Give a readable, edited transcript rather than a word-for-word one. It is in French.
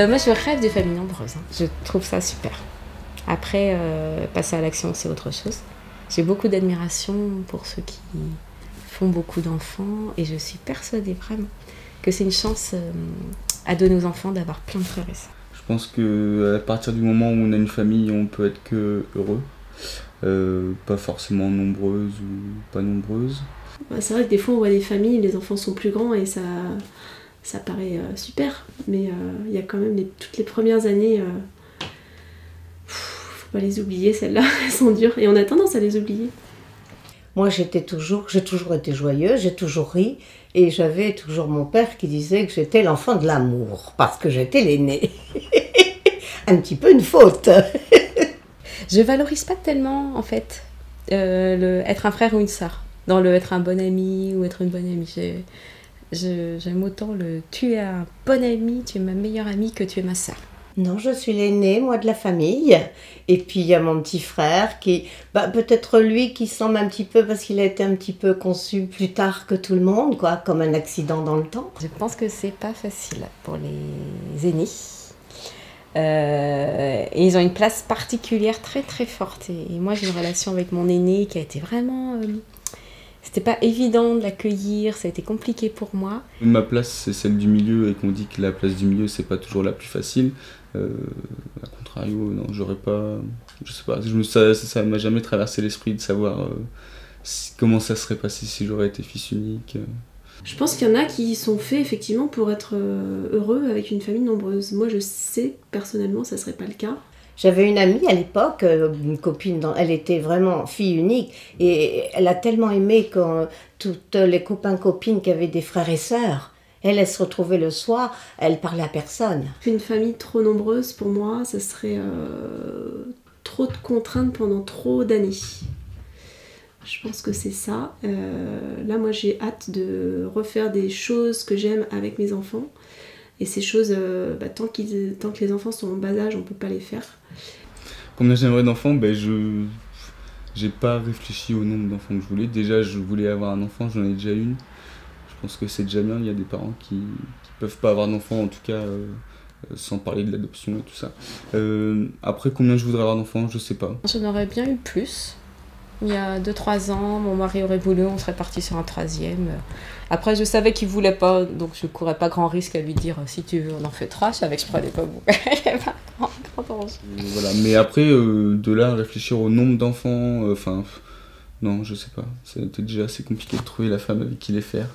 Moi, je rêve de familles nombreuses. Je trouve ça super. Après, passer à l'action, c'est autre chose. J'ai beaucoup d'admiration pour ceux qui font beaucoup d'enfants et je suis persuadée vraiment que c'est une chance à donner aux enfants d'avoir plein de frères et sœurs. Je pense qu'à partir du moment où on a une famille, on peut être que heureux. Pas forcément nombreuses ou pas nombreuses. C'est vrai que des fois on voit des familles, les enfants sont plus grands et ça paraît super. Mais il y a quand même toutes les premières années, faut pas les oublier, celles-là, elles sont dures et on a tendance à les oublier. Moi j'ai toujours été joyeuse, j'ai toujours ri et j'avais toujours mon père qui disait que j'étais l'enfant de l'amour parce que j'étais l'aînée. Un petit peu une faute. Je valorise pas tellement en fait être un frère ou une sœur, dans le être un bon ami ou être une bonne amie. J'aime autant tu es un bon ami, tu es ma meilleure amie que tu es ma sœur. Non, je suis l'aînée, moi, de la famille. Et puis, il y a mon petit frère qui, peut-être lui qui semble un petit peu, parce qu'il a été un petit peu conçu plus tard que tout le monde, quoi, comme un accident dans le temps. Je pense que c'est pas facile pour les aînés. Et ils ont une place particulière très très forte. Et moi, j'ai une relation avec mon aîné qui a été vraiment... C'était pas évident de l'accueillir, ça a été compliqué pour moi. Ma place, c'est celle du milieu, et qu'on dit que la place du milieu, c'est pas toujours la plus facile. A contrario, non, j'aurais pas... Je sais pas, ça m'a jamais traversé l'esprit de savoir comment ça serait passé si j'aurais été fils unique. Je pense qu'il y en a qui sont faits effectivement pour être heureux avec une famille nombreuse. Moi, je sais que personnellement, ça serait pas le cas. J'avais une amie à l'époque, une copine, elle était vraiment fille unique et elle a tellement aimé quand toutes les copains-copines qui avaient des frères et sœurs, elle se retrouvait le soir, elle parlait à personne. Une famille trop nombreuse, pour moi, ça serait trop de contraintes pendant trop d'années. Je pense que c'est ça. Là, moi, j'ai hâte de refaire des choses que j'aime avec mes enfants. Et ces choses, tant que les enfants sont en bas âge, on ne peut pas les faire. Combien j'aimerais d'enfants, j'ai pas réfléchi au nombre d'enfants que je voulais. Déjà, je voulais avoir un enfant, j'en ai déjà une. Je pense que c'est déjà bien, il y a des parents qui peuvent pas avoir d'enfants, en tout cas, sans parler de l'adoption et tout ça. Après, combien je voudrais avoir d'enfants, je sais pas. J'en aurais bien eu plus. Il y a 2-3 ans, mon mari aurait voulu, on serait parti sur un 3e. Après, je savais qu'il voulait pas, donc je courais pas grand risque à lui dire si tu veux, on en fait 3. Je savais que je prenais pas beaucoup. grand danger. Voilà, mais après, de là à réfléchir au nombre d'enfants, non, je sais pas. C'était déjà assez compliqué de trouver la femme avec qui les faire.